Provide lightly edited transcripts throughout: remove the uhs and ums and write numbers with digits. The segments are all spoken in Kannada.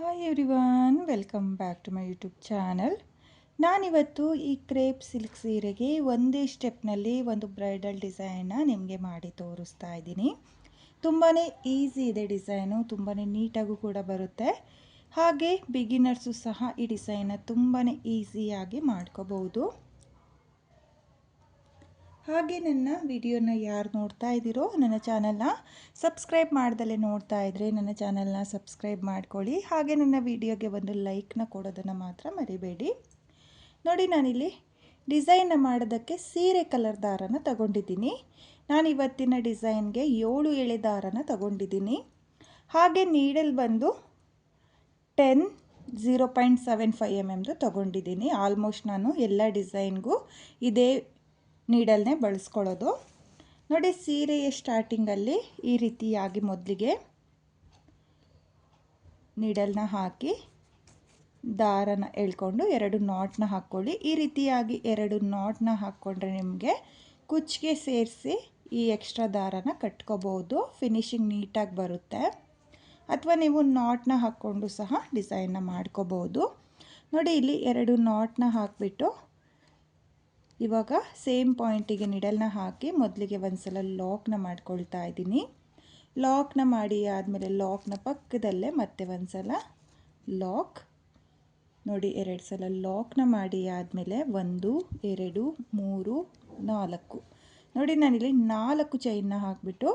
Hi everyone, welcome back to my YouTube channel. ನಾನಿವತ್ತು ಈ ಕ್ರೇಪ್ ಸಿಲ್ಕ್ ಸೀರೆಗೆ ಒಂದೇ ಸ್ಟೆಪ್ನಲ್ಲಿ ಒಂದು ಬ್ರೈಡಲ್ ಡಿಸೈನ್ನ ನಿಮಗೆ ಮಾಡಿ ತೋರಿಸ್ತಾ ಇದ್ದೀನಿ. ತುಂಬಾ ಈಸಿ ಇದೆ ಡಿಸೈನು, ತುಂಬಾ ನೀಟಾಗೂ ಕೂಡ ಬರುತ್ತೆ. ಹಾಗೆ ಬಿಗಿನರ್ಸು ಸಹ ಈ ಡಿಸೈನ್ನ ತುಂಬಾ ಈಸಿಯಾಗಿ ಮಾಡ್ಕೋಬಹುದು. ಹಾಗೆ ನನ್ನ ವಿಡಿಯೋನ ಯಾರು ನೋಡ್ತಾ ಇದ್ದೀರೋ ನನ್ನ ಚಾನಲ್ನ ಸಬ್ಸ್ಕ್ರೈಬ್ ಮಾಡ್ದಲೇ ನೋಡ್ತಾ ಇದ್ದರೆ ನನ್ನ ಚಾನಲ್ನ ಸಬ್ಸ್ಕ್ರೈಬ್ ಮಾಡ್ಕೊಳ್ಳಿ. ಹಾಗೆ ನನ್ನ ವಿಡಿಯೋಗೆ ಒಂದು ಲೈಕ್ನ ಕೊಡೋದನ್ನು ಮಾತ್ರ ಮರಿಬೇಡಿ. ನೋಡಿ, ನಾನಿಲ್ಲಿ ಡಿಸೈನ್ನ ಮಾಡೋದಕ್ಕೆ ಸೀರೆ ಕಲರ್ ದಾರನ ತಗೊಂಡಿದ್ದೀನಿ. ನಾನು ಇವತ್ತಿನ ಡಿಸೈನ್ಗೆ 7 ಎಳೆ ದಾರನ ತಗೊಂಡಿದ್ದೀನಿ. ಹಾಗೆ ನೀಡಲ್ ಬಂದು 0.75 mm ತಗೊಂಡಿದ್ದೀನಿ. ಆಲ್ಮೋಸ್ಟ್ ನಾನು ಎಲ್ಲ ಡಿಸೈನ್ಗೂ ಇದೇ ನೀಡಲ್ನೇ ಬಳಸ್ಕೊಳ್ಳೋದು. ನೋಡಿ, ಸೀರೆಯ ಸ್ಟಾರ್ಟಿಂಗಲ್ಲಿ ಈ ರೀತಿಯಾಗಿ ಮೊದಲಿಗೆ ನೀಡಲ್ನ ಹಾಕಿ ದಾರನ ಎಳ್ಕೊಂಡು 2 ನಾಟ್ನ ಹಾಕ್ಕೊಳ್ಳಿ. ಈ ರೀತಿಯಾಗಿ 2 ನಾಟ್ನ ಹಾಕ್ಕೊಂಡ್ರೆ ನಿಮಗೆ ಕುಚ್ಚಿಗೆ ಸೇರಿಸಿ ಈ ಎಕ್ಸ್ಟ್ರಾ ದಾರನ ಕಟ್ಕೋಬೋದು. ಫಿನಿಶಿಂಗ್ ನೀಟಾಗಿ ಬರುತ್ತೆ. ಅಥವಾ ನೀವು ನಾಟ್ನ ಹಾಕ್ಕೊಂಡು ಸಹ ಡಿಸೈನ್ನ ಮಾಡ್ಕೋಬೋದು. ನೋಡಿ, ಇಲ್ಲಿ 2 ನಾಟ್ನ ಹಾಕಿಬಿಟ್ಟು ಇವಾಗ ಸೇಮ್ ಪಾಯಿಂಟಿಗೆ ನಿಡಲ್ನ ಹಾಕಿ ಮೊದಲಿಗೆ ಒಂದು ಸಲ ಲಾಕ್ನ ಮಾಡ್ಕೊಳ್ತಾ ಇದ್ದೀನಿ. ಲಾಕ್ನ ಮಾಡಿ ಆದಮೇಲೆ ಲಾಕ್ನ ಪಕ್ಕದಲ್ಲೇ ಮತ್ತೆ ಒಂದು ಸಲ ಲಾಕ್. ನೋಡಿ, 2 ಸಲ ಲಾಕ್ನ ಮಾಡಿ ಆದಮೇಲೆ 1 2 3 4. ನೋಡಿ, ನಾನಿಲ್ಲಿ 4 ಚೈನ್ನ ಹಾಕಿಬಿಟ್ಟು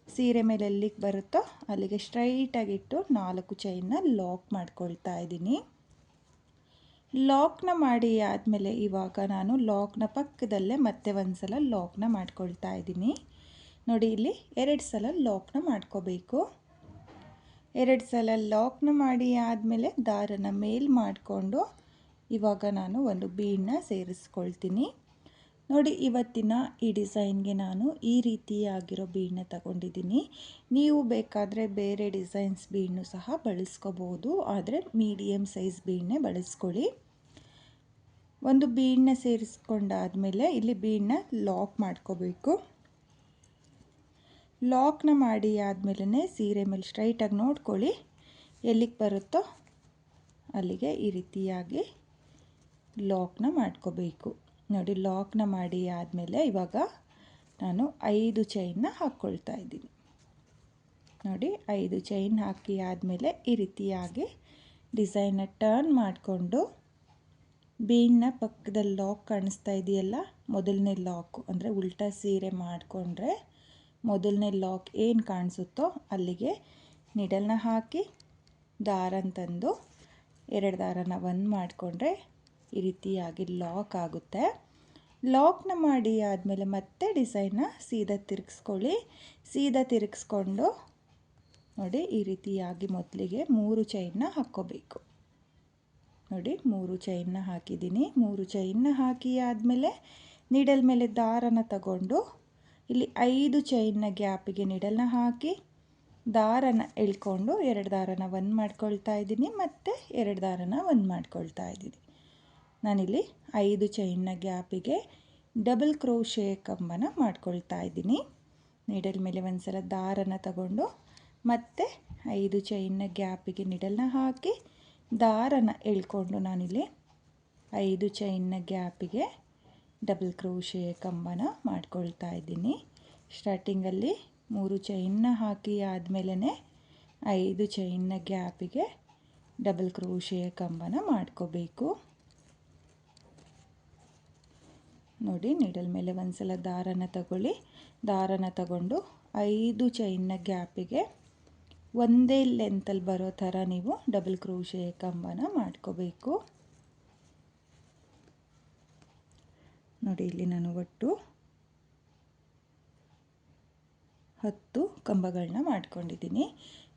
ಸೀರೆ ಮೇಲೆ ಎಲ್ಲಿಗೆ ಬರುತ್ತೋ ಅಲ್ಲಿಗೆ ಸ್ಟ್ರೈಟಾಗಿಟ್ಟು 4 ಚೈನ್ನ ಲಾಕ್ ಮಾಡ್ಕೊಳ್ತಾ ಇದ್ದೀನಿ. ಲಾಕ್ನ ಮಾಡಿ ಆದಮೇಲೆ ಇವಾಗ ನಾನು ಲಾಕ್ನ ಪಕ್ಕದಲ್ಲೇ ಮತ್ತೆ ಒಂದು ಸಲ ಲಾಕ್ನ ಮಾಡ್ಕೊಳ್ತಾ ಇದ್ದೀನಿ. ನೋಡಿ, ಇಲ್ಲಿ 2 ಸಲ ಲಾಕ್ನ ಮಾಡ್ಕೋಬೇಕು. 2 ಸಲ ಲಾಕ್ನ ಮಾಡಿ ಆದಮೇಲೆ ದಾರನ ಮೇಲ್ ಮಾಡಿಕೊಂಡು ಇವಾಗ ನಾನು ಒಂದು ಬೀಡನ್ನ ಸೇರಿಸ್ಕೊಳ್ತೀನಿ. ನೋಡಿ, ಇವತ್ತಿನ ಈ ಡಿಸೈನ್ಗೆ ನಾನು ಈ ರೀತಿಯಾಗಿರೋ ಬೀಡನ್ನ ತಗೊಂಡಿದ್ದೀನಿ. ನೀವು ಬೇಕಾದರೆ ಬೇರೆ ಡಿಸೈನ್ಸ್ ಬೀಡನ್ನು ಸಹ ಬಳಸ್ಕೋಬೋದು, ಆದರೆ ಮೀಡಿಯಮ್ ಸೈಜ್ ಬೀಡನ್ನೇ ಬಳಸ್ಕೊಳ್ಳಿ. ಒಂದು ಬೀಡನ್ನ ಸೇರಿಸ್ಕೊಂಡಾದಮೇಲೆ ಇಲ್ಲಿ ಬೀಡನ್ನ ಲಾಕ್ ಮಾಡ್ಕೋಬೇಕು. ಲಾಕ್ನ ಮಾಡಿ ಆದಮೇಲೆ ಸೀರೆ ಮೇಲೆ ಸ್ಟ್ರೈಟಾಗಿ ನೋಡ್ಕೊಳ್ಳಿ, ಎಲ್ಲಿಗೆ ಬರುತ್ತೋ ಅಲ್ಲಿಗೆ ಈ ರೀತಿಯಾಗಿ ಲಾಕ್ನ ಮಾಡ್ಕೋಬೇಕು. ನೋಡಿ, ಲಾಕ್ನ ಮಾಡಿ ಆದಮೇಲೆ ಇವಾಗ ನಾನು 5 ಚೈನ್ನ ಹಾಕ್ಕೊಳ್ತಾ ಇದ್ದೀನಿ. ನೋಡಿ, 5 ಚೈನ್ ಹಾಕಿ ಆದಮೇಲೆ ಈ ರೀತಿಯಾಗಿ ಡಿಸೈನ್ನ ಟರ್ನ್ ಮಾಡಿಕೊಂಡು ಬೀಡನ್ನ ಪಕ್ಕದಲ್ಲಿ ಲಾಕ್ ಕಾಣಿಸ್ತಾ ಇದೆಯಲ್ಲ, ಮೊದಲನೇ ಲಾಕು ಅಂದರೆ ಉಲ್ಟಾ ಸೀರೆ ಮಾಡಿಕೊಂಡ್ರೆ ಮೊದಲನೇ ಲಾಕ್ ಏನು ಕಾಣಿಸುತ್ತೋ ಅಲ್ಲಿಗೆ ನಿಡಲ್ನ ಹಾಕಿ ದಾರನ ತಂದು 2 ದಾರನ ಒಂದು ಮಾಡಿಕೊಂಡ್ರೆ ಈ ರೀತಿಯಾಗಿ ಲಾಕ್ ಆಗುತ್ತೆ. ಲಾಕ್ನ ಮಾಡಿ ಆದಮೇಲೆ ಮತ್ತೆ ಡಿಸೈನ್ನ ಸೀದಾ ತಿರುಗಿಸ್ಕೊಳ್ಳಿ. ಸೀದಾ ತಿರುಗಿಸ್ಕೊಂಡು ನೋಡಿ, ಈ ರೀತಿಯಾಗಿ ಮೊದಲಿಗೆ 3 ಚೈನ್ನ ಹಾಕ್ಕೋಬೇಕು. ನೋಡಿ, 3 ಚೈನ್ನ ಹಾಕಿದ್ದೀನಿ. 3 ಚೈನ್ನ ಹಾಕಿ ಆದಮೇಲೆ ನೀಡಲ್ ಮೇಲೆ ದಾರನ ತಗೊಂಡು ಇಲ್ಲಿ 5 ಚೈನ್ನ ಗ್ಯಾಪಿಗೆ ನೀಡಲ್ನ ಹಾಕಿ ದಾರನ ಎಳ್ಕೊಂಡು 2 ದಾರನ ಒಂದು ಮಾಡ್ಕೊಳ್ತಾ ಇದ್ದೀನಿ, ಮತ್ತು 2 ದಾರನ ಒಂದು ಮಾಡ್ಕೊಳ್ತಾ ಇದ್ದೀನಿ. ನಾನಿಲ್ಲಿ 5 ಚೈನ್ನ ಗ್ಯಾಪಿಗೆ ಡಬಲ್ ಕ್ರೋಶೆ ಕಂಬನ ಮಾಡ್ಕೊಳ್ತಾ ಇದ್ದೀನಿ. ನೀಡಲ್ ಮೇಲೆ ಒಂದು ಸಲ ದಾರನ ತಗೊಂಡು ಮತ್ತೆ 5 ಚೈನ್ನ ಗ್ಯಾಪಿಗೆ ನೀಡಲ್ನ ಹಾಕಿ ದಾರನ ಎಳ್ಕೊಂಡು ನಾನಿಲ್ಲಿ 5 ಚೈನ್ನ ಗ್ಯಾಪಿಗೆ ಡಬಲ್ ಕ್ರೋಶೆ ಕಂಬನ ಮಾಡ್ಕೊಳ್ತಾ ಇದ್ದೀನಿ. ಸ್ಟಾರ್ಟಿಂಗಲ್ಲಿ 3 ಚೈನ್ನ ಹಾಕಿ ಆದಮೇಲೆ 5 ಚೈನ್ನ ಗ್ಯಾಪಿಗೆ ಡಬಲ್ ಕ್ರೋಶೆ ಕಂಬನ ಮಾಡ್ಕೋಬೇಕು. ನೋಡಿ, ನೀಡಲ್ ಮೇಲೆ ಒಂದು ಸಲ ದಾರನ ತಗೊಳ್ಳಿ. ದಾರನ ತಗೊಂಡು 5 ಚೈನ್ನ ಗ್ಯಾಪಿಗೆ ಒಂದೇ ಲೆಂತಲ್ಲಿ ಬರೋ ಥರ ನೀವು ಡಬಲ್ ಕ್ರೋಶೆ ಕಂಬನ ಮಾಡ್ಕೋಬೇಕು. ನೋಡಿ, ಇಲ್ಲಿ ನಾನು ಒಟ್ಟು 10 ಕಂಬಗಳನ್ನ ಮಾಡ್ಕೊಂಡಿದ್ದೀನಿ.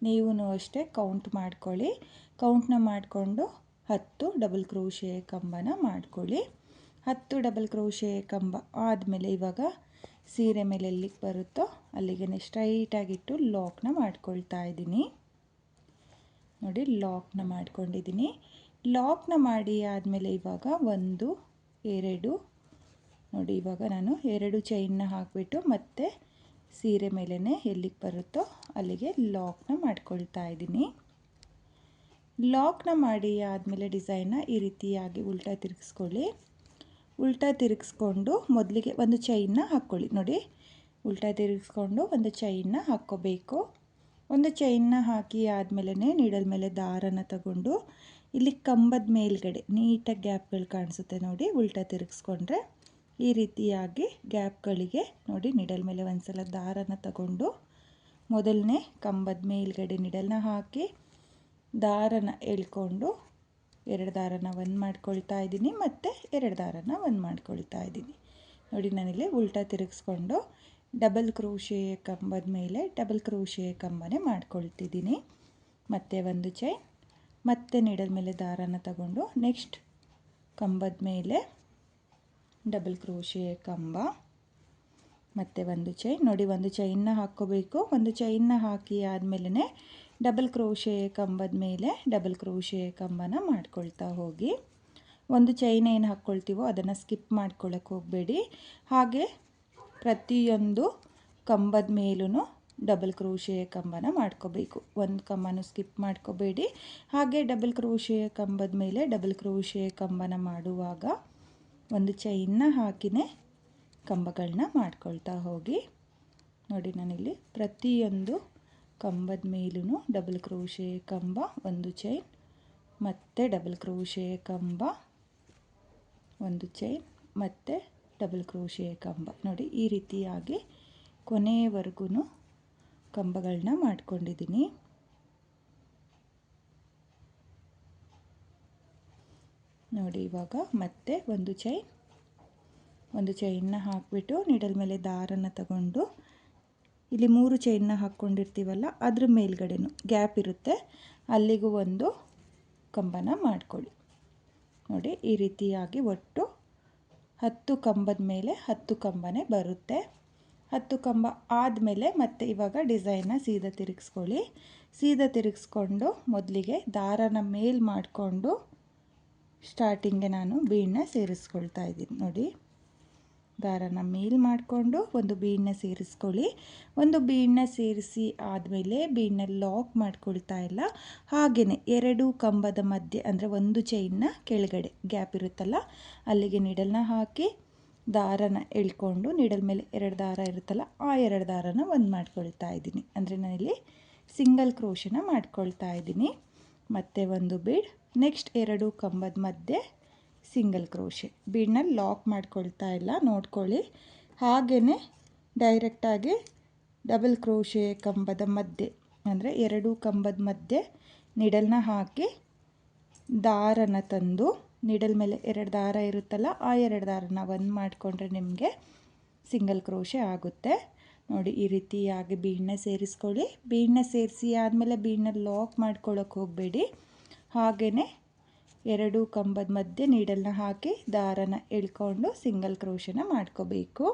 ನೀವು ಅಷ್ಟೇ ಕೌಂಟ್ ಮಾಡ್ಕೊಳ್ಳಿ. ಕೌಂಟ್ನ ಮಾಡಿಕೊಂಡು 10 ಡಬಲ್ ಕ್ರೋಶೆ ಕಂಬನ ಮಾಡ್ಕೊಳ್ಳಿ. 10 ಡಬಲ್ ಕ್ರೋಶೆ ಕಂಬ ಆದಮೇಲೆ ಇವಾಗ ಸೀರೆ ಮೇಲೆ ಎಲ್ಲಿಗೆ ಬರುತ್ತೋ ಅಲ್ಲಿಗೆ ಸ್ಟ್ರೈಟಾಗಿಟ್ಟು ಲಾಕ್ನ ಮಾಡ್ಕೊಳ್ತಾ ಇದ್ದೀನಿ. ನೋಡಿ, ಲಾಕ್ನ ಮಾಡ್ಕೊಂಡಿದ್ದೀನಿ. ಲಾಕ್ನ ಮಾಡಿ ಆದಮೇಲೆ ಇವಾಗ 1 2 ನೋಡಿ, ಇವಾಗ ನಾನು 2 ಚೈನ್ನ ಹಾಕಿಬಿಟ್ಟು ಮತ್ತೆ ಸೀರೆ ಮೇಲೇ ಎಲ್ಲಿಗೆ ಬರುತ್ತೋ ಅಲ್ಲಿಗೆ ಲಾಕ್ನ ಮಾಡ್ಕೊಳ್ತಾ ಇದ್ದೀನಿ. ಲಾಕ್ನ ಮಾಡಿ ಆದಮೇಲೆ ಡಿಸೈನ್ನ ಈ ರೀತಿಯಾಗಿ ಉಲ್ಟಾ ತಿರುಗಿಸ್ಕೊಳ್ಳಿ. ಉಲ್ಟಾ ತಿರುಗಿಸ್ಕೊಂಡು ಮೊದಲಿಗೆ ಒಂದು ಚೈನ್ನ ಹಾಕ್ಕೊಳ್ಳಿ. ನೋಡಿ, ಉಲ್ಟಾ ತಿರುಗಿಸ್ಕೊಂಡು ಒಂದು ಚೈನ್ನ ಹಾಕ್ಕೋಬೇಕು. ಒಂದು ಚೈನ್ನ ಹಾಕಿ ಆದಮೇಲೆ ನೀಡಲ್ ಮೇಲೆ ದಾರನ ತಗೊಂಡು ಇಲ್ಲಿ ಕಂಬದ ಮೇಲ್ಗಡೆ ನೀಟಾಗಿ ಗ್ಯಾಪ್ಗಳು ಕಾಣಿಸುತ್ತೆ ನೋಡಿ, ಉಲ್ಟಾ ತಿರುಗಿಸ್ಕೊಂಡ್ರೆ ಈ ರೀತಿಯಾಗಿ ಗ್ಯಾಪ್ಗಳಿಗೆ ನೋಡಿ ನೀಡಲ್ ಮೇಲೆ ಒಂದು ಸಲ ದಾರನ ತಗೊಂಡು ಮೊದಲನೇ ಕಂಬದ ಮೇಲ್ಗಡೆ ನೀಡಲ್ನ ಹಾಕಿ ದಾರನ ಎಳ್ಕೊಂಡು 2 ದಾರನ ಒಂದು ಮಾಡ್ಕೊಳ್ತಾ ಇದ್ದೀನಿ ಮತ್ತು 2 ದಾರನ ಒಂದು ಮಾಡ್ಕೊಳ್ತಾ ಇದ್ದೀನಿ. ನೋಡಿ, ನಾನಿಲ್ಲಿ ಉಲ್ಟಾ ತಿರುಗಿಸ್ಕೊಂಡು ಡಬಲ್ ಕ್ರೋಶೆ ಕಂಬದ ಮೇಲೆ ಡಬಲ್ ಕ್ರೋಶೆ ಕಂಬನೇ ಮಾಡ್ಕೊಳ್ತಿದ್ದೀನಿ. ಮತ್ತು ಒಂದು ಚೈನ್, ಮತ್ತೆ ನೀಡಲ್ ಮೇಲೆ ದಾರನ ತಗೊಂಡು ನೆಕ್ಸ್ಟ್ ಕಂಬದ ಮೇಲೆ ಡಬಲ್ ಕ್ರೋಶೆ ಕಂಬ ಮತ್ತು ಒಂದು ಚೈನ್. ನೋಡಿ, ಒಂದು ಚೈನ್ನ ಹಾಕ್ಕೋಬೇಕು. ಒಂದು ಚೈನ್ನ ಹಾಕಿ ಆದಮೇಲೆ ಡಬಲ್ ಕ್ರೋಶೆ ಕಂಬದ ಮೇಲೆ ಡಬಲ್ ಕ್ರೋಶೆ ಕಂಬನ ಮಾಡ್ಕೊಳ್ತಾ ಹೋಗಿ. ಒಂದು ಚೈನ್ ಏನು ಹಾಕ್ಕೊಳ್ತೀವೋ ಅದನ್ನು ಸ್ಕಿಪ್ ಮಾಡ್ಕೊಳ್ಳೋಕೆ ಹೋಗಬೇಡಿ. ಹಾಗೆ ಪ್ರತಿಯೊಂದು ಕಂಬದ ಮೇಲೂ ಡಬಲ್ ಕ್ರೋಶೆ ಕಂಬನ ಮಾಡ್ಕೋಬೇಕು. ಒಂದು ಕಂಬನೂ ಸ್ಕಿಪ್ ಮಾಡ್ಕೋಬೇಡಿ. ಹಾಗೆ ಡಬಲ್ ಕ್ರೋಶೆ ಕಂಬದ ಮೇಲೆ ಡಬಲ್ ಕ್ರೋಶೆ ಕಂಬನ ಮಾಡುವಾಗ ಒಂದು ಚೈನ್ನ ಹಾಕಿನೇ ಕಂಬಗಳನ್ನ ಮಾಡ್ಕೊಳ್ತಾ ಹೋಗಿ. ನೋಡಿ, ನಾನಿಲ್ಲಿ ಪ್ರತಿಯೊಂದು ಕಂಬದ ಮೇಲೂ ಡಬಲ್ ಕ್ರೋಶೆ ಕಂಬ, ಒಂದು ಚೈನ್, ಮತ್ತು ಡಬಲ್ ಕ್ರೋಶೆ ಕಂಬ, ಒಂದು ಚೈನ್, ಮತ್ತು ಡಬಲ್ ಕ್ರೋಶೆ ಕಂಬ. ನೋಡಿ, ಈ ರೀತಿಯಾಗಿ ಕೊನೆಯವರೆಗೂ ಕಂಬಗಳನ್ನ ಮಾಡ್ಕೊಂಡಿದ್ದೀನಿ. ನೋಡಿ, ಇವಾಗ ಮತ್ತೆ ಒಂದು ಚೈನ್ನ ಹಾಕಿಬಿಟ್ಟು ನೀಡಲ್ ಮೇಲೆ ದಾರನ ತಗೊಂಡು ಇಲ್ಲಿ 3 ಚೈನ್ನ ಹಾಕ್ಕೊಂಡಿರ್ತೀವಲ್ಲ ಅದ್ರ ಮೇಲ್ಗಡೆನೂ ಗ್ಯಾಪ್ ಇರುತ್ತೆ, ಅಲ್ಲಿಗೂ ಒಂದು ಕಂಬನ ಮಾಡ್ಕೊಳ್ಳಿ. ನೋಡಿ, ಈ ರೀತಿಯಾಗಿ ಒಟ್ಟು 10 ಕಂಬದ ಮೇಲೆ 10 ಕಂಬನೇ ಬರುತ್ತೆ. 10 ಕಂಬ ಆದಮೇಲೆ ಮತ್ತೆ ಇವಾಗ ಡಿಸೈನ್ನ ಸೀದಾ ತಿರುಗಿಸ್ಕೊಳ್ಳಿ. ಸೀದಾ ತಿರುಗಿಸ್ಕೊಂಡು ಮೊದಲಿಗೆ ದಾರನ ಮೇಲ್ ಮಾಡಿಕೊಂಡು ಸ್ಟಾರ್ಟಿಂಗ್ಗೆ ನಾನು ಬೀಡನ್ನ ಸೇರಿಸ್ಕೊಳ್ತಾ ಇದ್ದೀನಿ. ನೋಡಿ, ದಾರನ ಮೇಲ್ ಮಾಡಿಕೊಂಡು ಒಂದು ಬೀಡನ್ನ ಸೇರಿಸ್ಕೊಳ್ಳಿ. ಒಂದು ಬೀಡನ್ನ ಸೇರಿಸಿ ಆದಮೇಲೆ ಬೀಡನ್ನ ಲಾಕ್ ಮಾಡ್ಕೊಳ್ತಾ ಇಲ್ಲ, ಹಾಗೆಯೇ 2 ಕಂಬದ ಮಧ್ಯೆ ಅಂದರೆ ಒಂದು ಚೈನ್ನ ಕೆಳಗಡೆ ಗ್ಯಾಪ್ ಇರುತ್ತಲ್ಲ ಅಲ್ಲಿಗೆ ನೀಡಲ್ನ ಹಾಕಿ ದಾರನ ಎಳ್ಕೊಂಡು ನೀಡಲ್ ಮೇಲೆ 2 ದಾರ ಇರುತ್ತಲ್ಲ ಆ 2 ದಾರನ ಒಂದು ಮಾಡ್ಕೊಳ್ತಾ ಇದ್ದೀನಿ. ಅಂದರೆ ನಾನಿಲ್ಲಿ ಸಿಂಗಲ್ ಕ್ರೋಶನ ಮಾಡ್ಕೊಳ್ತಾ ಇದ್ದೀನಿ. ಮತ್ತು ಒಂದು ಬೀಡ್, ನೆಕ್ಸ್ಟ್ 2 ಕಂಬದ ಮಧ್ಯೆ ಸಿಂಗಲ್ ಕ್ರೋಶೆ. ಬೀಡನ್ನ ಲಾಕ್ ಮಾಡ್ಕೊಳ್ತಾ ಇಲ್ಲ, ನೋಡ್ಕೊಳ್ಳಿ. ಹಾಗೆಯೇ ಡೈರೆಕ್ಟಾಗಿ ಡಬಲ್ ಕ್ರೋಶೆ ಕಂಬದ ಮಧ್ಯೆ ಅಂದರೆ 2 ಕಂಬದ ಮಧ್ಯೆ ನೀಡಲ್ನ ಹಾಕಿ ದಾರನ ತಂದು ನೀಡಲ್ ಮೇಲೆ 2 ದಾರ ಇರುತ್ತಲ್ಲ ಆ 2 ದಾರನ ಒಂದು ಮಾಡಿಕೊಂಡ್ರೆ ನಿಮಗೆ ಸಿಂಗಲ್ ಕ್ರೋಶೆ ಆಗುತ್ತೆ. ನೋಡಿ, ಈ ರೀತಿಯಾಗಿ ಬೀಡನ್ನ ಸೇರಿಸ್ಕೊಳ್ಳಿ. ಬೀಡನ್ನ ಸೇರಿಸಿ ಆದಮೇಲೆ ಬೀಡನ್ನ ಲಾಕ್ ಮಾಡ್ಕೊಳ್ಳೋಕೆ ಹೋಗಬೇಡಿ. ಹಾಗೆಯೇ 2 ಕಂಬದ ಮಧ್ಯೆ ನೀಡಲ್ನ ಹಾಕಿ ದಾರನ ಎಳ್ಕೊಂಡು ಸಿಂಗಲ್ ಕ್ರೋಶನ ಮಾಡ್ಕೋಬೇಕು.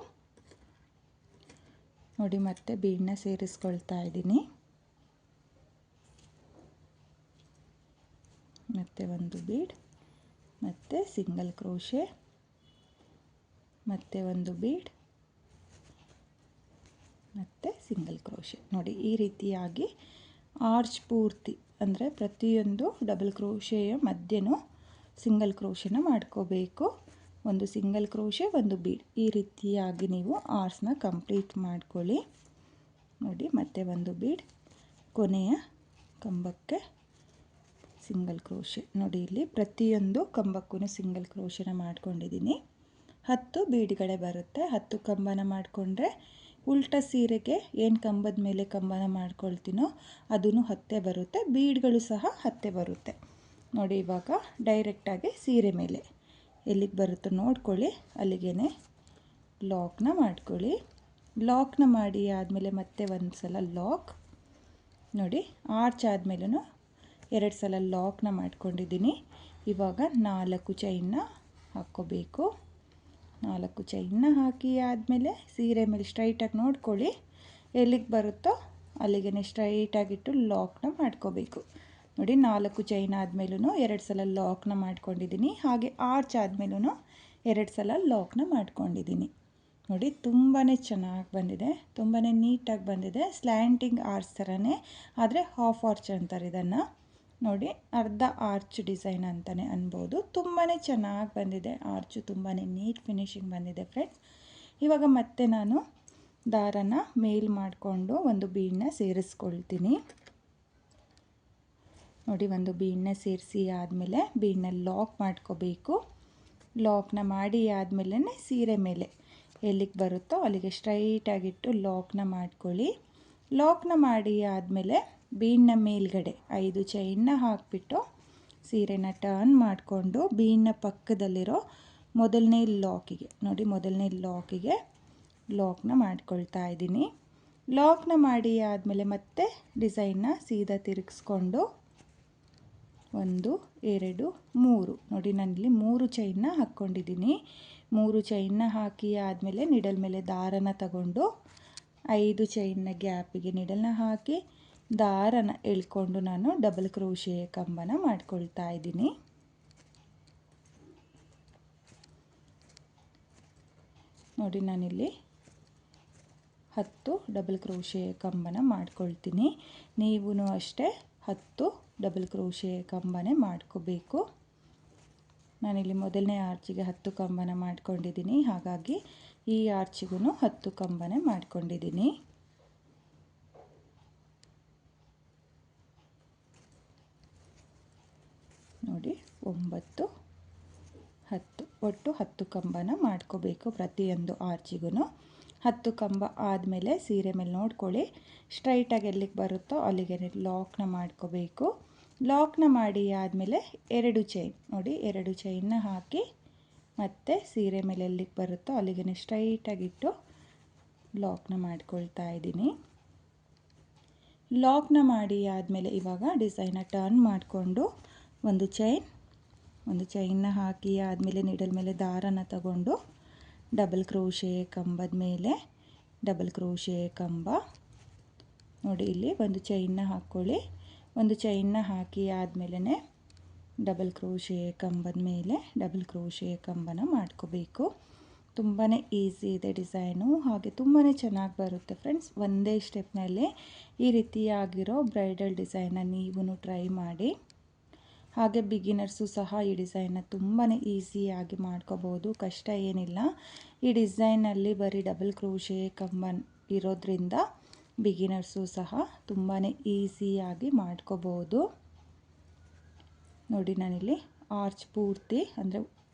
ನೋಡಿ, ಮತ್ತೆ ಬೀಡನ್ನ ಸೇರಿಸ್ಕೊಳ್ತಾ ಇದ್ದೀನಿ. ಮತ್ತು ಒಂದು ಬೀಡ್, ಮತ್ತು ಸಿಂಗಲ್ ಕ್ರೋಶೆ, ಮತ್ತು ಒಂದು ಬೀಡ್, ಮತ್ತು ಸಿಂಗಲ್ ಕ್ರೋಶೆ. ನೋಡಿ, ಈ ರೀತಿಯಾಗಿ ಆರ್ಚ್ ಪೂರ್ತಿ ಅಂದರೆ ಪ್ರತಿಯೊಂದು ಡಬಲ್ ಕ್ರೋಶೆಯ ಮಧ್ಯೆನೂ ಸಿಂಗಲ್ ಕ್ರೋಶನ ಮಾಡ್ಕೋಬೇಕು. ಒಂದು ಸಿಂಗಲ್ ಕ್ರೋಶೆ, ಒಂದು ಬೀಡ್, ಈ ರೀತಿಯಾಗಿ ನೀವು ಆರ್ಚ್ನ ಕಂಪ್ಲೀಟ್ ಮಾಡ್ಕೊಳ್ಳಿ. ನೋಡಿ, ಮತ್ತೆ ಒಂದು ಬೀಡ್, ಕೊನೆಯ ಕಂಬಕ್ಕೆ ಸಿಂಗಲ್ ಕ್ರೋಶೆ. ನೋಡಿ, ಇಲ್ಲಿ ಪ್ರತಿಯೊಂದು ಕಂಬಕ್ಕೂ ಸಿಂಗಲ್ ಕ್ರೋಶನ ಮಾಡ್ಕೊಂಡಿದ್ದೀನಿ. 10 ಬೀಡ್ಗಳೇ ಬರುತ್ತೆ. 10 ಕಂಬನ ಮಾಡಿಕೊಂಡ್ರೆ ಉಲ್ಟಾ ಸೀರೆಗೆ ಏನು ಕಂಬದ ಮೇಲೆ ಕಂಬನ ಮಾಡ್ಕೊಳ್ತೀನೋ ಅದೂ 10 ಬರುತ್ತೆ, ಬೀಡ್ಗಳು ಸಹ 10 ಬರುತ್ತೆ. ನೋಡಿ, ಇವಾಗ ಡೈರೆಕ್ಟಾಗಿ ಸೀರೆ ಮೇಲೆ ಎಲ್ಲಿಗೆ ಬರುತ್ತೋ ನೋಡ್ಕೊಳ್ಳಿ, ಅಲ್ಲಿಗೆ ಲಾಕ್ನ ಮಾಡ್ಕೊಳ್ಳಿ. ಲಾಕ್ನ ಮಾಡಿ ಆದಮೇಲೆ ಮತ್ತೆ ಒಂದು ಸಲ ಲಾಕ್. ನೋಡಿ, ಆರ್ಚ್ ಆದಮೇಲೂ 2 ಸಲ ಲಾಕ್ನ ಮಾಡ್ಕೊಂಡಿದ್ದೀನಿ. ಇವಾಗ 4 ಚೈನ್ನ ಹಾಕ್ಕೋಬೇಕು. 4 ಚೈನ್ನ ಹಾಕಿ ಆದಮೇಲೆ ಸೀರೆ ಮೇಲೆ ಸ್ಟ್ರೈಟಾಗಿ ನೋಡ್ಕೊಳ್ಳಿ, ಎಲ್ಲಿಗೆ ಬರುತ್ತೋ ಅಲ್ಲಿಗೆ ಸ್ಟ್ರೈಟಾಗಿಟ್ಟು ಲಾಕ್ನ ಮಾಡ್ಕೋಬೇಕು. ನೋಡಿ, 4 ಚೈನ್ ಆದಮೇಲೂ 2 ಸಲ ಲಾಕ್ನ ಮಾಡ್ಕೊಂಡಿದ್ದೀನಿ. ಹಾಗೆ ಆರ್ಚ್ ಆದಮೇಲೂ 2 ಸಲ ಲಾಕ್ನ ಮಾಡ್ಕೊಂಡಿದ್ದೀನಿ. ನೋಡಿ, ತುಂಬಾ ಚೆನ್ನಾಗಿ ಬಂದಿದೆ, ತುಂಬಾ ನೀಟಾಗಿ ಬಂದಿದೆ. ಸ್ಲ್ಯಾಂಟಿಂಗ್ ಆರ್ಚ್ ಥರನೇ, ಆದರೆ ಹಾಫ್ ಆರ್ಚ್ ಅಂತಾರೆ ಇದನ್ನು. ನೋಡಿ ಅರ್ಧ ಆರ್ಚ್ ಡಿಸೈನ್ ಅಂತಲೇ ಅನ್ಬೋದು. ತುಂಬಾ ಚೆನ್ನಾಗಿ ಬಂದಿದೆ ಆರ್ಚು, ತುಂಬಾ ನೀಟ್ ಫಿನಿಶಿಂಗ್ ಬಂದಿದೆ ಫ್ರೆಂಡ್ಸ್. ಇವಾಗ ಮತ್ತೆ ನಾನು ದಾರನ ಮೇಲ್ ಮಾಡಿಕೊಂಡು ಒಂದು ಬೀಡನ್ನ ಸೇರಿಸ್ಕೊಳ್ತೀನಿ. ನೋಡಿ ಒಂದು ಬೀಡನ್ನ ಸೇರಿಸಿ ಆದಮೇಲೆ ಬೀಡನ್ನ ಲಾಕ್ ಮಾಡ್ಕೋಬೇಕು. ಲಾಕ್ನ ಮಾಡಿ ಆದಮೇಲೆ ಸೀರೆ ಮೇಲೆ ಎಲ್ಲಿಗೆ ಬರುತ್ತೋ ಅಲ್ಲಿಗೆ ಸ್ಟ್ರೈಟಾಗಿಟ್ಟು ಲಾಕ್ನ ಮಾಡ್ಕೊಳ್ಳಿ. ಲಾಕ್ನ ಮಾಡಿ ಆದಮೇಲೆ ಬೀಡನ್ನ ಮೇಲ್ಗಡೆ 5 ಚೈನ್ನ ಹಾಕಿಬಿಟ್ಟು ಸೀರೆನ ಟರ್ನ್ ಮಾಡಿಕೊಂಡು ಬೀಡನ್ನ ಪಕ್ಕದಲ್ಲಿರೋ ಮೊದಲನೇ ಲಾಕಿಗೆ, ನೋಡಿ ಮೊದಲನೇ ಲಾಕಿಗೆ ಲಾಕ್ನ ಮಾಡ್ಕೊಳ್ತಾ ಇದ್ದೀನಿ. ಲಾಕ್ನ ಮಾಡಿ ಆದಮೇಲೆ ಮತ್ತೆ ಡಿಸೈನ್ನ ಸೀದಾ ತಿರುಗಿಸ್ಕೊಂಡು 1 2 3 ನೋಡಿ ನಾನಿಲ್ಲಿ 3 ಚೈನ್ನ ಹಾಕ್ಕೊಂಡಿದ್ದೀನಿ. 3 ಚೈನ್ನ ಹಾಕಿ ಆದಮೇಲೆ ನಿಡಲ್ ಮೇಲೆ ದಾರನ ತಗೊಂಡು 5 ಚೈನ್ನ ಗ್ಯಾಪಿಗೆ ನಿಡಲ್ನ ಹಾಕಿ ದಾರನ ಎಳ್ಕೊಂಡು ನಾನು ಡಬಲ್ ಕ್ರೋಶೆ ಕಂಬನ ಮಾಡ್ಕೊಳ್ತಾ ಇದ್ದೀನಿ. ನೋಡಿ ನಾನಿಲ್ಲಿ 10 ಡಬಲ್ ಕ್ರೋಶೆ ಕಂಬನ ಮಾಡ್ಕೊಳ್ತೀನಿ. ನೀವು ಅಷ್ಟೇ 10 ಡಬಲ್ ಕ್ರೋಶೆ ಕಂಬನೇ ಮಾಡ್ಕೋಬೇಕು. ನಾನಿಲ್ಲಿ ಮೊದಲನೇ ಆರ್ಚಿಗೆ 10 ಕಂಬನ ಮಾಡ್ಕೊಂಡಿದ್ದೀನಿ, ಹಾಗಾಗಿ ಈ ಆರ್ಚಿಗೂ 10 ಕಂಬನೇ ಮಾಡ್ಕೊಂಡಿದ್ದೀನಿ. ನೋಡಿ 9 10 ಒಟ್ಟು 10 ಕಂಬನ ಮಾಡ್ಕೋಬೇಕು ಪ್ರತಿಯೊಂದು ಆರ್ಚಿಗೂ. 10 ಕಂಬ ಆದಮೇಲೆ ಸೀರೆ ಮೇಲೆ ನೋಡ್ಕೊಳ್ಳಿ, ಸ್ಟ್ರೈಟಾಗಿ ಎಲ್ಲಿಗೆ ಬರುತ್ತೋ ಅಲ್ಲಿಗೆ ಲಾಕ್ನ ಮಾಡ್ಕೋಬೇಕು. ಲಾಕ್ನ ಮಾಡಿ ಆದಮೇಲೆ 2 ಚೈನ್, ನೋಡಿ 2 ಚೈನ್ನ ಹಾಕಿ ಮತ್ತು ಸೀರೆ ಮೇಲೆ ಎಲ್ಲಿಗೆ ಬರುತ್ತೋ ಅಲ್ಲಿಗೆ ಸ್ಟ್ರೈಟಾಗಿಟ್ಟು ಲಾಕ್ನ ಮಾಡ್ಕೊಳ್ತಾ ಇದ್ದೀನಿ. ಲಾಕ್ನ ಮಾಡಿ ಆದಮೇಲೆ ಇವಾಗ ಡಿಸೈನ ಟರ್ನ್ ಮಾಡಿಕೊಂಡು ಒಂದು ಚೈನ್ನ ಹಾಕಿ ಆದಮೇಲೆ ನಿಡಲ್ ಮೇಲೆ ದಾರನ ತಗೊಂಡು ಡಬಲ್ ಕ್ರೋಶೆ ಕಂಬದ ಮೇಲೆ ಡಬಲ್ ಕ್ರೋಶೆ ಕಂಬ, ನೋಡಿ ಇಲ್ಲಿ ಒಂದು ಚೈನ್ನ ಹಾಕ್ಕೊಳ್ಳಿ. ಒಂದು ಚೈನ್ನ ಹಾಕಿ ಆದಮೇಲೆ ಡಬಲ್ ಕ್ರೋಶೆ ಕಂಬದ ಮೇಲೆ ಡಬಲ್ ಕ್ರೋಶೆ ಕಂಬನ ಮಾಡ್ಕೋಬೇಕು. ತುಂಬಾ ಈಸಿ ಇದೆ ಡಿಸೈನು, ಹಾಗೆ ತುಂಬಾ ಚೆನ್ನಾಗಿ ಬರುತ್ತೆ ಫ್ರೆಂಡ್ಸ್. ಒಂದೇ ಸ್ಟೆಪ್ನಲ್ಲಿ ಈ ರೀತಿಯಾಗಿರೋ ಬ್ರೈಡಲ್ ಡಿಸೈನ್ನ ನೀವು ಟ್ರೈ ಮಾಡಿ. ಹಾಗೆ ಬಿಗಿನರ್ಸು ಸಹ ಈ ಡಿಸೈನ್ನ ತುಂಬಾ ಈಸಿಯಾಗಿ ಮಾಡ್ಕೋಬೋದು, ಕಷ್ಟ ಏನಿಲ್ಲ. ಈ ಡಿಸೈನಲ್ಲಿ ಬರೀ ಡಬಲ್ ಕ್ರೋಶೆ ಕಂಬ ಇರೋದ್ರಿಂದ ಬಿಗಿನರ್ಸು ಸಹ ತುಂಬಾ ಈಸಿಯಾಗಿ ಮಾಡ್ಕೋಬೋದು. ನೋಡಿ ನಾನಿಲ್ಲಿ ಆರ್ಚ್ ಪೂರ್ತಿ ಅಂದರೆ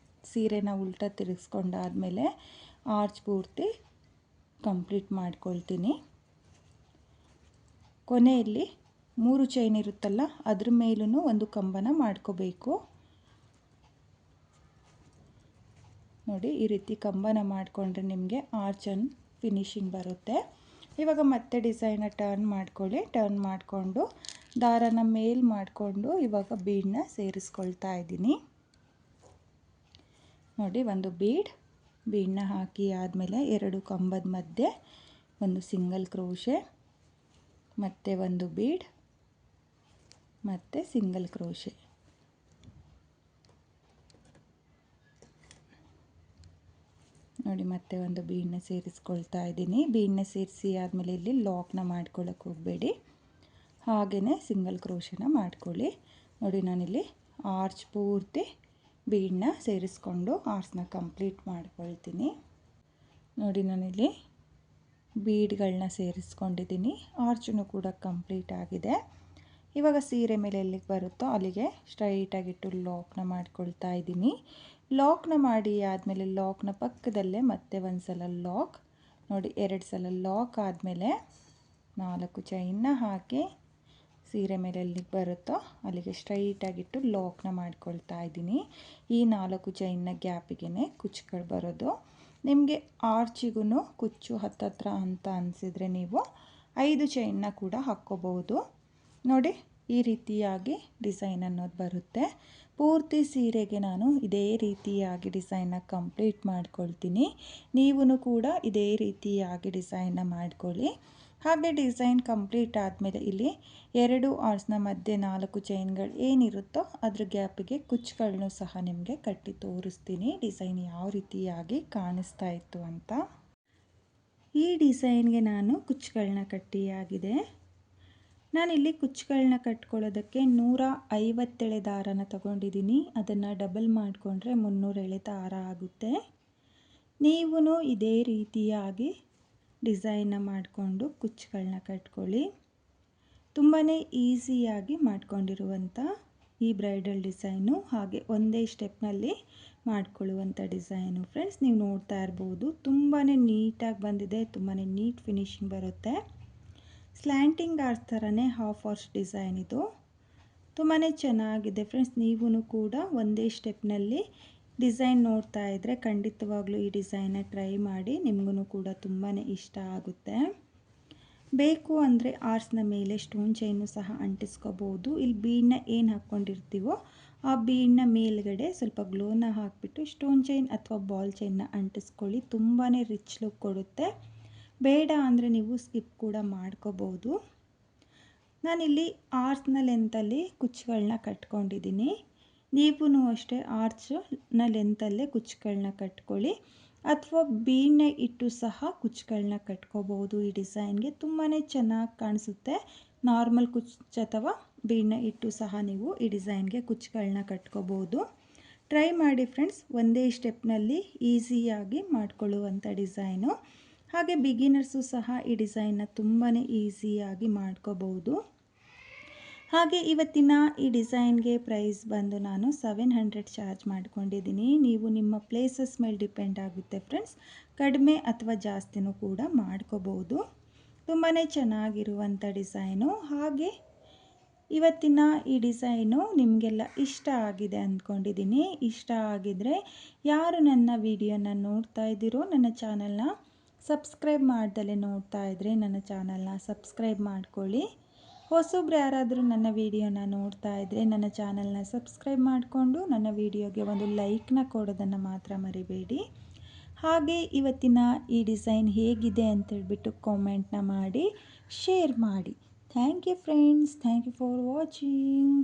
ಸೀರೆನ ಉಲ್ಟಾ ತಿರುಗಿಸ್ಕೊಂಡಾದಮೇಲೆ ಆರ್ಚ್ ಪೂರ್ತಿ ಕಂಪ್ಲೀಟ್ ಮಾಡ್ಕೊಳ್ತೀನಿ. ಕೊನೆಯಲ್ಲಿ 3 ಚೈನ್ ಇರುತ್ತಲ್ಲ ಅದ್ರ ಮೇಲೂ ಒಂದು ಕಂಬನ ಮಾಡ್ಕೋಬೇಕು. ನೋಡಿ ಈ ರೀತಿ ಕಂಬನ ಮಾಡಿಕೊಂಡ್ರೆ ನಿಮಗೆ ಆರ್ಚನ್ ಫಿನಿಶಿಂಗ್ ಬರುತ್ತೆ. ಇವಾಗ ಮತ್ತೆ ಡಿಸೈನ ಟರ್ನ್ ಮಾಡ್ಕೊಳ್ಳಿ. ಟರ್ನ್ ಮಾಡಿಕೊಂಡು ದಾರನ ಮೇಲ್ ಮಾಡಿಕೊಂಡು ಇವಾಗ ಬೀಡನ್ನ ಸೇರಿಸ್ಕೊಳ್ತಾ ಇದ್ದೀನಿ. ನೋಡಿ ಒಂದು ಬೀಡನ್ನ ಹಾಕಿ ಆದಮೇಲೆ 2 ಕಂಬದ ಮಧ್ಯೆ ಒಂದು ಸಿಂಗಲ್ ಕ್ರೋಶೆ, ಮತ್ತು ಒಂದು ಬೀಡ್, ಮತ್ತು ಸಿಂಗಲ್ ಕ್ರೋಶೆ. ನೋಡಿ ಮತ್ತೆ ಒಂದು ಬೀಡನ್ನ ಸೇರಿಸ್ಕೊಳ್ತಾ ಇದ್ದೀನಿ. ಬೀಡನ್ನ ಸೇರಿಸಿ ಆದಮೇಲೆ ಇಲ್ಲಿ ಲಾಕ್ನ ಮಾಡ್ಕೊಳ್ಳೋಕೆ ಹೋಗಬೇಡಿ, ಹಾಗೆಯೇ ಸಿಂಗಲ್ ಕ್ರೋಶನ ಮಾಡ್ಕೊಳ್ಳಿ. ನೋಡಿ ನಾನಿಲ್ಲಿ ಆರ್ಚ್ ಪೂರ್ತಿ ಬೀಡನ್ನ ಸೇರಿಸ್ಕೊಂಡು ಆರ್ಚ್ನ ಕಂಪ್ಲೀಟ್ ಮಾಡ್ಕೊಳ್ತೀನಿ. ನೋಡಿ ನಾನಿಲ್ಲಿ ಬೀಡ್ಗಳನ್ನ ಸೇರಿಸ್ಕೊಂಡಿದ್ದೀನಿ, ಆರ್ಚನ್ನು ಕೂಡ ಕಂಪ್ಲೀಟ್ ಆಗಿದೆ. ಇವಾಗ ಸೀರೆ ಮೇಲೆ ಎಲ್ಲಿಗೆ ಬರುತ್ತೋ ಅಲ್ಲಿಗೆ ಸ್ಟ್ರೈಟಾಗಿಟ್ಟು ಲಾಕ್ನ ಮಾಡ್ಕೊಳ್ತಾ ಇದ್ದೀನಿ. ಲಾಕ್ನ ಮಾಡಿ ಆದಮೇಲೆ ಲಾಕ್ನ ಪಕ್ಕದಲ್ಲೇ ಮತ್ತೆ ಒಂದು ಸಲ ಲಾಕ್, ನೋಡಿ 2 ಸಲ ಲಾಕ್ ಆದಮೇಲೆ 4 ಚೈನ್ನ ಹಾಕಿ ಸೀರೆ ಮೇಲೆ ಎಲ್ಲಿಗೆ ಬರುತ್ತೋ ಅಲ್ಲಿಗೆ ಸ್ಟ್ರೈಟಾಗಿಟ್ಟು ಲಾಕ್ನ ಮಾಡ್ಕೊಳ್ತಾ ಇದ್ದೀನಿ. ಈ 4 ಚೈನ್ನ ಗ್ಯಾಪಿಗೆ ಕುಚ್ಚುಗಳು ಬರೋದು. ನಿಮಗೆ ಆರ್ಚಿಗೂ ಕುಚ್ಚು ಹತ್ತತ್ರ ಅಂತ ಅನಿಸಿದರೆ ನೀವು 5 ಚೈನ್ನ ಕೂಡ ಹಾಕ್ಕೋಬಹುದು. ನೋಡಿ ಈ ರೀತಿಯಾಗಿ ಡಿಸೈನ್ ಅನ್ನೋದು ಬರುತ್ತೆ. ಪೂರ್ತಿ ಸೀರೆಗೆ ನಾನು ಇದೇ ರೀತಿಯಾಗಿ ಡಿಸೈನ್ನ ಕಂಪ್ಲೀಟ್ ಮಾಡ್ಕೊಳ್ತೀನಿ. ನೀವು ಕೂಡ ಇದೇ ರೀತಿಯಾಗಿ ಡಿಸೈನ್ನ ಮಾಡ್ಕೊಳ್ಳಿ. ಹಾಗೆ ಡಿಸೈನ್ ಕಂಪ್ಲೀಟ್ ಆದಮೇಲೆ ಇಲ್ಲಿ 2 ಆರ್ಚ್ನ ಮಧ್ಯೆ 4 ಚೈನ್ಗಳು ಏನಿರುತ್ತೋ ಅದ್ರ ಗ್ಯಾಪಿಗೆ ಕುಚ್ಚುಗಳನ್ನು ಸಹ ನಿಮಗೆ ಕಟ್ಟಿ ತೋರಿಸ್ತೀನಿ, ಡಿಸೈನ್ ಯಾವ ರೀತಿಯಾಗಿ ಕಾಣಿಸ್ತಾ ಇತ್ತು ಅಂತ. ಈ ಡಿಸೈನ್ಗೆ ನಾನು ಕುಚ್ಚುಗಳನ್ನ ಕಟ್ಟಿಯಾಗಿದೆ. ನಾನಿಲ್ಲಿ ಕುಚ್ಚುಗಳನ್ನ ಕಟ್ಕೊಳ್ಳೋದಕ್ಕೆ 150 ಎಳೆ ದಾರನ ತಗೊಂಡಿದ್ದೀನಿ. ಅದನ್ನು ಡಬಲ್ ಮಾಡಿಕೊಂಡ್ರೆ 300 ಎಳೆ ದಾರ ಆಗುತ್ತೆ. ನೀವು ಇದೇ ರೀತಿಯಾಗಿ ಡಿಸೈನ್ನ ಮಾಡಿಕೊಂಡು ಕುಚ್ಚುಗಳನ್ನ ಕಟ್ಕೊಳ್ಳಿ. ತುಂಬಾ ಈಸಿಯಾಗಿ ಮಾಡ್ಕೊಂಡಿರುವಂಥ ಈ ಬ್ರೈಡಲ್ ಡಿಸೈನು, ಹಾಗೆ ಒಂದೇ ಸ್ಟೆಪ್ನಲ್ಲಿ ಮಾಡ್ಕೊಳ್ಳುವಂಥ ಡಿಸೈನು ಫ್ರೆಂಡ್ಸ್. ನೀವು ನೋಡ್ತಾ ಇರ್ಬೋದು, ತುಂಬಾ ನೀಟಾಗಿ ಬಂದಿದೆ, ತುಂಬಾ ನೀಟ್ ಫಿನಿಶಿಂಗ್ ಬರುತ್ತೆ. ಸ್ಲ್ಯಾಂಟಿಂಗ್ ಆರ್ಚ್ ಥರನೇ ಹಾಫ್ ಆರ್ಚ್ ಡಿಸೈನ್ ಇದು. ತುಂಬಾ ಚೆನ್ನಾಗಿದೆ ಫ್ರೆಂಡ್ಸ್. ನೀವು ಕೂಡ ಒಂದೇ ಸ್ಟೆಪ್ನಲ್ಲಿ ಡಿಸೈನ್ ನೋಡ್ತಾ ಇದ್ದರೆ ಖಂಡಿತವಾಗ್ಲೂ ಈ ಡಿಸೈನ್ನ ಟ್ರೈ ಮಾಡಿ, ನಿಮಗೂ ಕೂಡ ತುಂಬಾ ಇಷ್ಟ ಆಗುತ್ತೆ. ಬೇಕು ಅಂದರೆ ಆರ್ಚ್ನ ಮೇಲೆ ಸ್ಟೋನ್ ಚೈನು ಸಹ ಅಂಟಿಸ್ಕೋಬೋದು. ಇಲ್ಲಿ ಬೀಡನ್ನ ಏನು ಹಾಕ್ಕೊಂಡಿರ್ತೀವೋ ಆ ಬೀಡನ್ನ ಮೇಲ್ಗಡೆ ಸ್ವಲ್ಪ ಗ್ಲೋನ ಹಾಕಿಬಿಟ್ಟು ಸ್ಟೋನ್ ಚೈನ್ ಅಥವಾ ಬಾಲ್ ಚೈನ್ನ ಅಂಟಿಸ್ಕೊಳ್ಳಿ. ತುಂಬಾ ರಿಚ್ ಲುಕ್ ಕೊಡುತ್ತೆ. ಬೇಡ ಅಂದರೆ ನೀವು ಸ್ಕಿಪ್ ಕೂಡ ಮಾಡ್ಕೋಬೋದು. ನಾನಿಲ್ಲಿ ಆರ್ಚ್ನ ಲೆಂತಲ್ಲಿ ಕುಚ್ಚುಗಳನ್ನ ಕಟ್ಕೊಂಡಿದ್ದೀನಿ. ನೀವು ಅಷ್ಟೇ ಆರ್ಚ್ನ ಲೆಂತಲ್ಲೇ ಕುಚ್ಚುಗಳನ್ನ ಕಟ್ಕೊಳ್ಳಿ, ಅಥವಾ ಬೀಡನ್ನ ಇಟ್ಟು ಸಹ ಕುಚ್ಚುಗಳನ್ನ ಕಟ್ಕೋಬೋದು. ಈ ಡಿಸೈನ್ಗೆ ತುಂಬಾ ಚೆನ್ನಾಗಿ ಕಾಣಿಸುತ್ತೆ. ನಾರ್ಮಲ್ ಕುಚ್ಚು ಅಥವಾ ಬೀಡನ್ನ ಇಟ್ಟು ಸಹ ನೀವು ಈ ಡಿಸೈನ್ಗೆ ಕುಚ್ಚುಗಳನ್ನ ಕಟ್ಕೋಬೋದು. ಟ್ರೈ ಮಾಡಿ ಫ್ರೆಂಡ್ಸ್, ಒಂದೇ ಸ್ಟೆಪ್ನಲ್ಲಿ ಈಸಿಯಾಗಿ ಮಾಡ್ಕೊಳ್ಳುವಂಥ ಡಿಸೈನು. ಹಾಗೆ ಬಿಗಿನರ್ಸು ಸಹ ಈ ಡಿಸೈನ್ನ ತುಂಬಾ ಈಸಿಯಾಗಿ ಮಾಡ್ಕೋಬೋದು. ಹಾಗೆ ಇವತ್ತಿನ ಈ ಡಿಸೈನ್ಗೆ ಪ್ರೈಸ್ ಬಂದು ನಾನು 700 ಚಾರ್ಜ್ ಮಾಡ್ಕೊಂಡಿದ್ದೀನಿ. ನೀವು ನಿಮ್ಮ ಪ್ಲೇಸಸ್ ಮೇಲೆ ಡಿಪೆಂಡ್ ಆಗುತ್ತೆ ಫ್ರೆಂಡ್ಸ್, ಕಡಿಮೆ ಅಥವಾ ಜಾಸ್ತಿನೂ ಕೂಡ ಮಾಡ್ಕೋಬೋದು. ತುಂಬಾ ಚೆನ್ನಾಗಿರುವಂಥ ಡಿಸೈನು. ಹಾಗೆ ಇವತ್ತಿನ ಈ ಡಿಸೈನು ನಿಮಗೆಲ್ಲ ಇಷ್ಟ ಆಗಿದೆ ಅಂದ್ಕೊಂಡಿದ್ದೀನಿ. ಇಷ್ಟ ಆಗಿದರೆ ಯಾರು ನನ್ನ ವಿಡಿಯೋನ ನೋಡ್ತಾ ಇದ್ದೀರೋ, ನನ್ನ ಚಾನಲ್ನ ಸಬ್ಸ್ಕ್ರೈಬ್ ಮಾಡ್ದಲೇ ನೋಡ್ತಾ ಇದ್ದರೆ ನನ್ನ ಚಾನಲ್ನ ಸಬ್ಸ್ಕ್ರೈಬ್ ಮಾಡ್ಕೊಳ್ಳಿ. ಹೊಸಬ್ರು ಯಾರಾದರೂ ನನ್ನ ವಿಡಿಯೋನ ನೋಡ್ತಾ ಇದ್ದರೆ ನನ್ನ ಚಾನಲ್ನ ಸಬ್ಸ್ಕ್ರೈಬ್ ಮಾಡಿಕೊಂಡು ನನ್ನ ವಿಡಿಯೋಗೆ ಒಂದು ಲೈಕ್ನ ಕೊಡೋದನ್ನು ಮಾತ್ರ ಮರಿಬೇಡಿ. ಹಾಗೆ ಇವತ್ತಿನ ಈ ಡಿಸೈನ್ ಹೇಗಿದೆ ಅಂತೇಳ್ಬಿಟ್ಟು ಕಾಮೆಂಟ್ನ ಮಾಡಿ ಶೇರ್ ಮಾಡಿ. Thank you friends, thank you for watching.